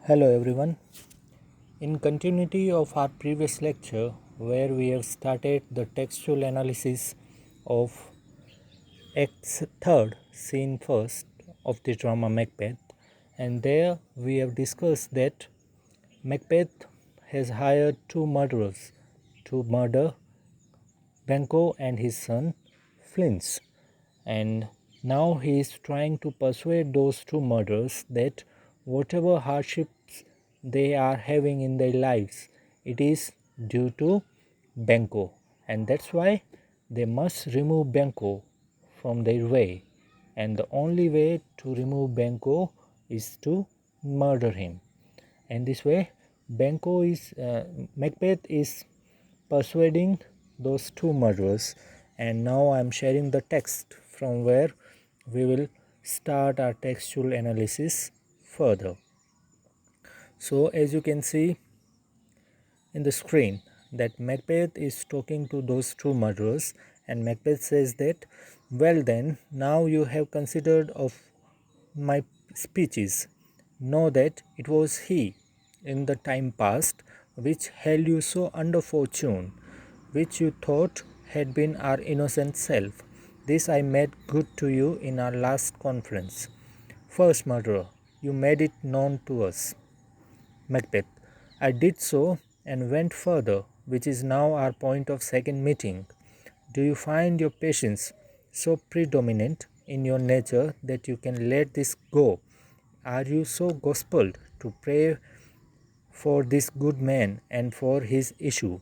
Hello everyone. In continuity of our previous lecture, where we have started the textual analysis of Act's third scene first of the drama Macbeth, and there we have discussed that Macbeth has hired two murderers to murder Banquo and his son Flint, and now he is trying to persuade those two murderers that whatever hardships they are having in their lives, it is due to Banquo, and that's why they must remove Banquo from their way, and the only way to remove Banquo is to murder him. And this way Macbeth is persuading those two murderers, and now I am sharing the text from where we will start our textual analysis further. So as you can see in the screen that Macbeth is talking to those two murderers, and Macbeth says that, well then, now you have considered of my speeches, know that it was he in the time past which held you so under fortune, which you thought had been our innocent self. This I made good to you in our last conference. First murderer, you made it known to us. Macbeth, I did so and went further, which is now our point of second meeting. Do you find your patience so predominant in your nature that you can let this go? Are you so gospelled to pray for this good man and for his issue,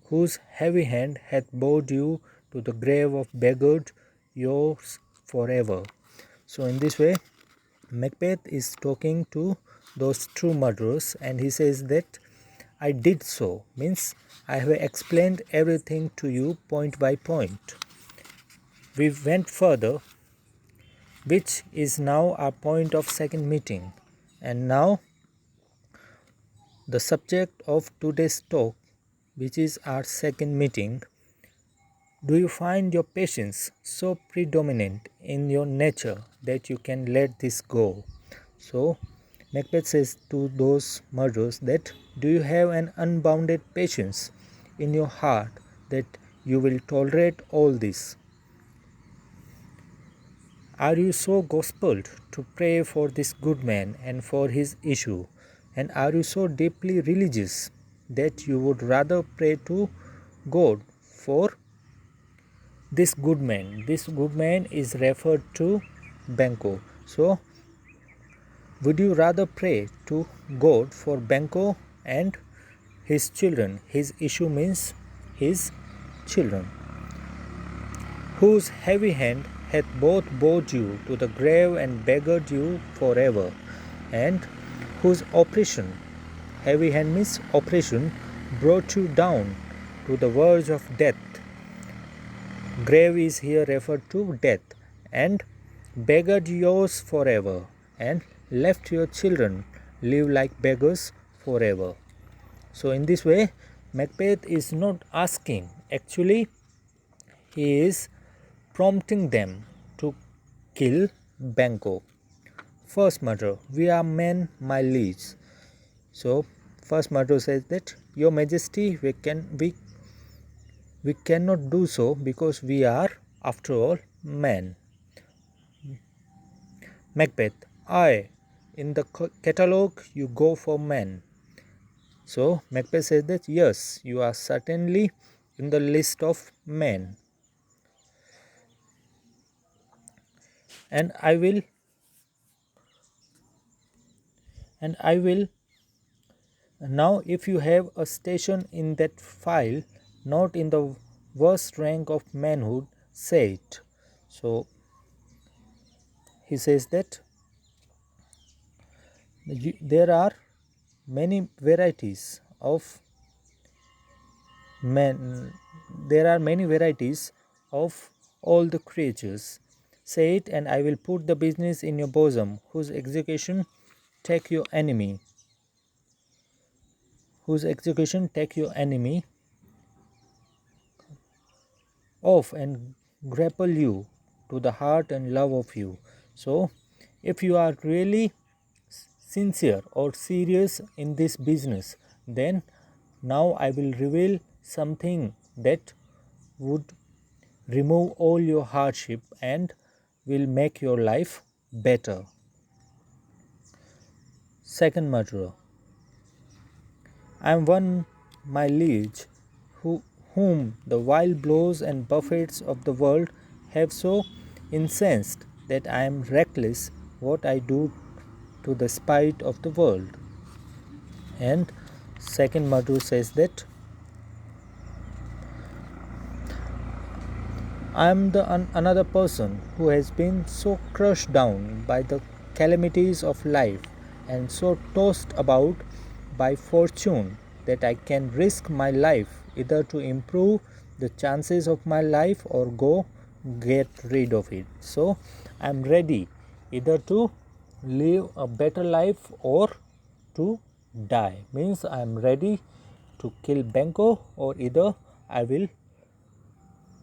whose heavy hand hath bowed you to the grave of beggared yours forever? So in this way, Macbeth is talking to those two murderers, and he says that I did so, means I have explained everything to you point by point. We went further, which is now our point of second meeting, and now the subject of today's talk, which is our second meeting. Do you find your patience so predominant in your nature that you can let this go? So Macbeth says to those murderers that, do you have an unbounded patience in your heart that you will tolerate all this? Are you so gospelled to pray for this good man and for his issue? And are you so deeply religious that you would rather pray to God for this good man? This good man is referred to Banquo. So, would you rather pray to God for Banquo and his children? His issue means his children, whose heavy hand hath both bowed you to the grave and beggared you forever, and whose oppression, heavy hand means oppression, brought you down to the verge of death. Grave is here referred to death, and beggared yours forever, and left your children live like beggars forever. So in this way, Macbeth is not asking, actually he is prompting them to kill Banquo. First murder, we are men, my liege. So first murder says that, your majesty, we cannot do so because we are after all men. Macbeth, I, in the catalogue you go for men. So Macbeth says that, yes, you are certainly in the list of men, and I will now, if you have a station in that file, not in the worst rank of manhood, say it. So he says that there are many varieties of men, there are many varieties of all the creatures. Say it, and I will put the business in your bosom, whose execution take your enemy, off and grapple you to the heart and love of you. So if you are really sincere or serious in this business, then now I will reveal something that would remove all your hardship and will make your life better. Second murderer. I am one, my liege, whom the wild blows and buffets of the world have so incensed that I am reckless what I do to the spite of the world. And second murderer says that I am another person who has been so crushed down by the calamities of life and so tossed about by fortune that I can risk my life either to improve the chances of my life or get rid of it. So I am ready either to live a better life or to die. Means I am ready to kill Benko or either I will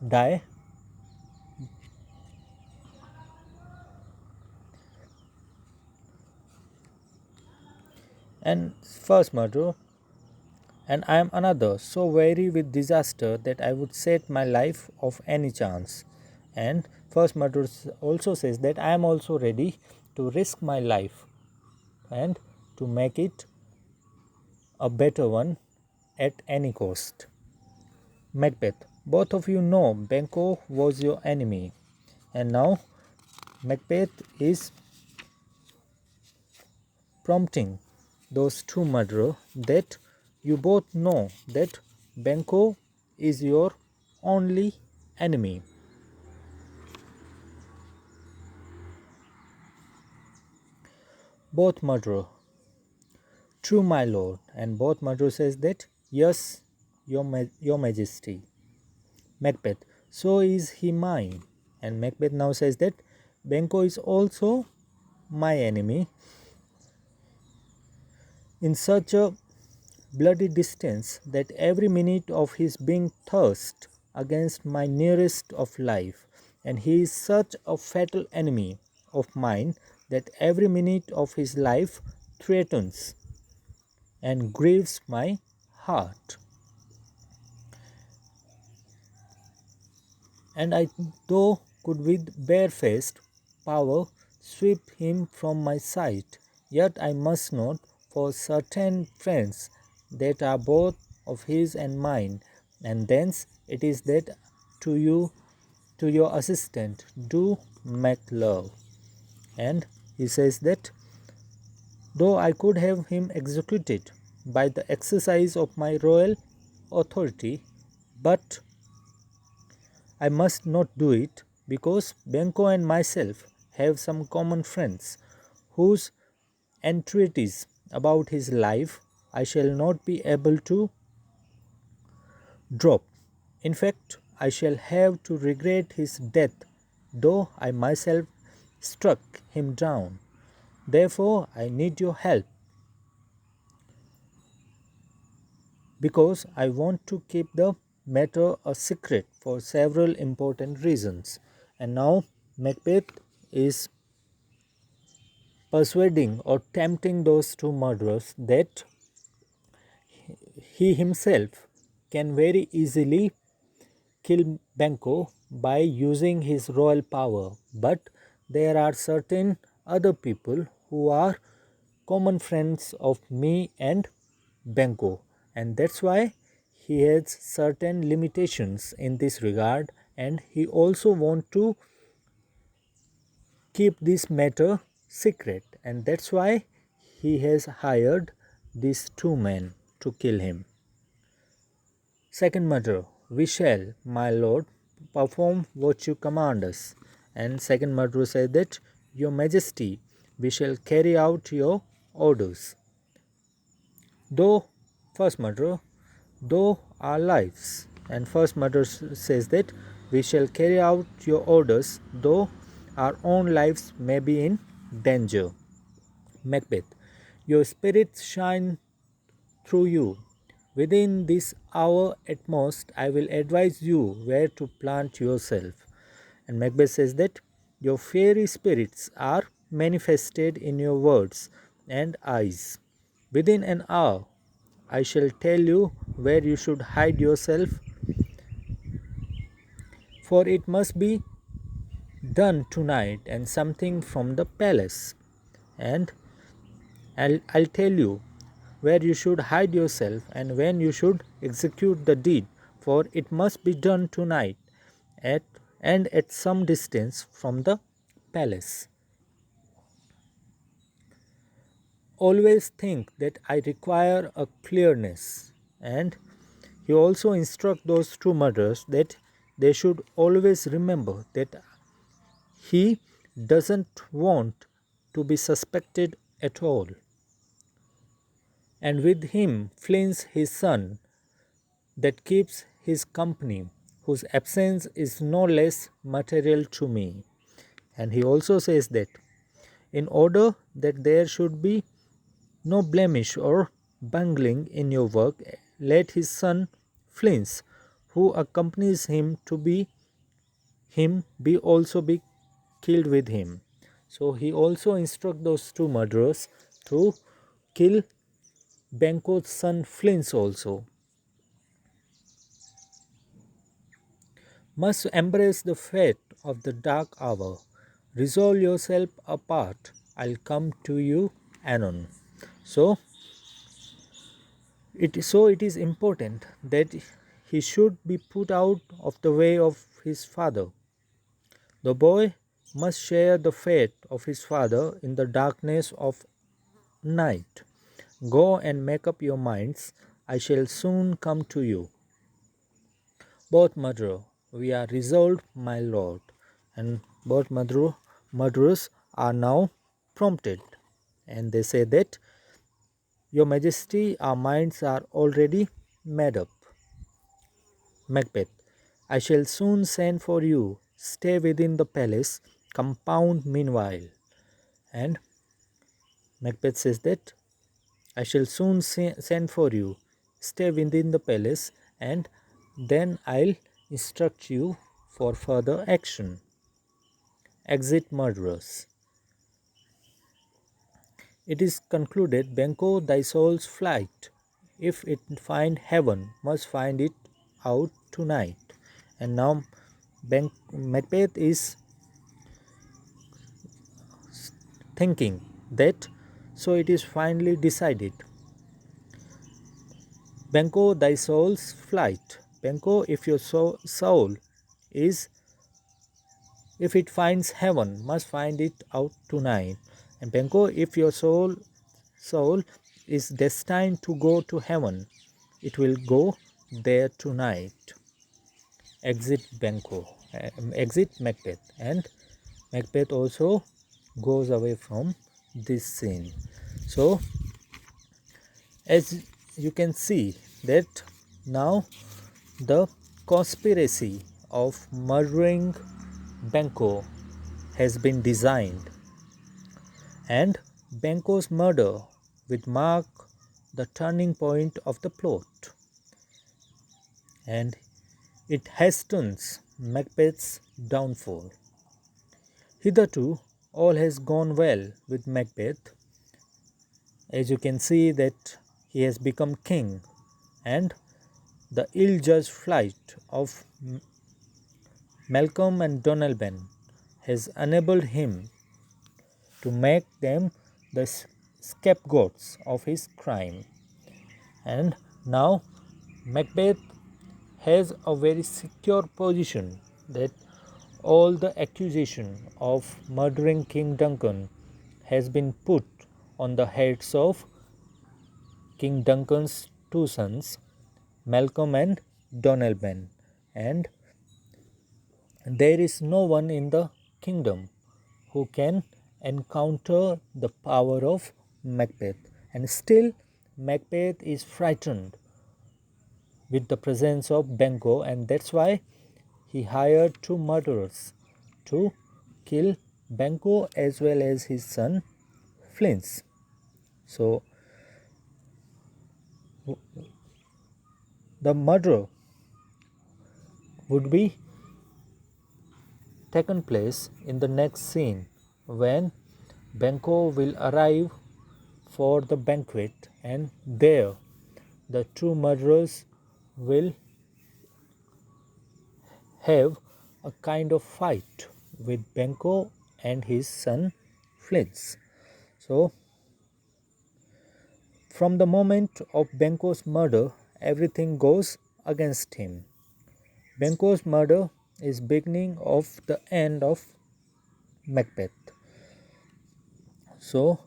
die. And first murder, and I am another, so weary with disaster that I would set my life of any chance. And first murder also says that I am also ready to risk my life and to make it a better one at any cost. Macbeth, both of you know Banquo was your enemy, and now Macbeth is prompting those two murderers that you both know that Banquo is your only enemy. Both murderer, true my lord, and both murderer says that yes, your majesty. Macbeth, so is he mine, and Macbeth now says that Banquo is also my enemy in such a bloody distance that every minute of his being thirst against my nearest of life, and he is such a fatal enemy of mine that every minute of his life threatens and grieves my heart. And I though could with barefaced power sweep him from my sight, yet I must not, for certain friends that are both of his and mine, and thence it is that to you, to your assistant, do make love. And he says that though I could have him executed by the exercise of my royal authority, but I must not do it because Benko and myself have some common friends whose entreaties about his life I shall not be able to drop. In fact, I shall have to regret his death, though I myself struck him down. Therefore, I need your help because I want to keep the matter a secret for several important reasons. And now Macbeth is persuading or tempting those two murderers that he himself can very easily kill Banquo by using his royal power, but there are certain other people who are common friends of me and Banquo, and that's why he has certain limitations in this regard, and he also want to keep this matter secret, and that's why he has hired these two men to kill him. Second murder, we shall, my lord, perform what you command us. And second murderer said that, your majesty, we shall carry out your orders. Though, first murderer, though our lives. And first murderer says that, we shall carry out your orders, though our own lives may be in danger. Macbeth, your spirits shine through you. Within this hour at most, I will advise you where to plant yourself. And Macbeth says that your fairy spirits are manifested in your words, and eyes. Within an hour, I shall tell you where you should hide yourself, for it must be done tonight and something from the palace. And I'll tell you where you should hide yourself and when you should execute the deed, for it must be done tonight at and at some distance from the palace. Always think that I require a clearness. And he also instructs those two murderers that they should always remember that he doesn't want to be suspected at all. And with him flees his son that keeps his company, whose absence is no less material to me. And he also says that in order that there should be no blemish or bungling in your work, let his son Flins, who accompanies him to be also be killed with him. So he also instructs those two murderers to kill Banquo's son Flins also. Must embrace the fate of the dark hour. Resolve yourself apart. I'll come to you anon. So it is important that he should be put out of the way of his father. The boy must share the fate of his father in the darkness of night. Go and make up your minds. I shall soon come to you. Both murderer, we are resolved, my lord. And both murderers are now prompted. And they say that, Your Majesty, our minds are already made up. Macbeth, I shall soon send for you. Stay within the palace compound meanwhile. And Macbeth says that, I shall soon send for you. Stay within the palace and then I'll instruct you for further action. Exit murderers. It is concluded, Banquo thy soul's flight, if it find heaven, must find it out tonight. And now Macbeth is thinking that, so it is finally decided. Banquo thy soul's flight. Banquo, if your soul is, if it finds heaven, must find it out tonight. And Banquo, if your soul is destined to go to heaven, it will go there tonight. Exit Banquo, exit Macbeth, and Macbeth also goes away from this scene. So, as you can see that now the conspiracy of murdering Banquo has been designed, and Banquo's murder will mark the turning point of the plot, and it hastens Macbeth's downfall. Hitherto, all has gone well with Macbeth. As you can see that he has become king, and the ill-judged flight of Malcolm and Donalbain has enabled him to make them the scapegoats of his crime. And now Macbeth has a very secure position that all the accusation of murdering King Duncan has been put on the heads of King Duncan's two sons, Malcolm and Donalbain, and there is no one in the kingdom who can encounter the power of Macbeth. And still, Macbeth is frightened with the presence of Banquo, and that's why he hired two murderers to kill Banquo as well as his son Flins. So, the murder would be taken place in the next scene when Banquo will arrive for the banquet, and there the two murderers will have a kind of fight with Banquo and his son Flints. So, from the moment of Banquo's murder, everything goes against him. Banquo's murder is beginning of the end of Macbeth. So,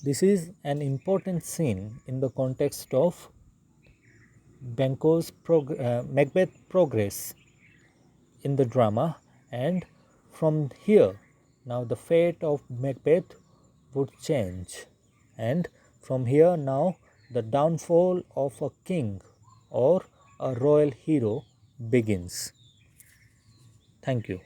this is an important scene in the context of Macbeth progress in the drama, and from here now the fate of Macbeth would change, and from here now the downfall of a king or a royal hero begins. Thank you.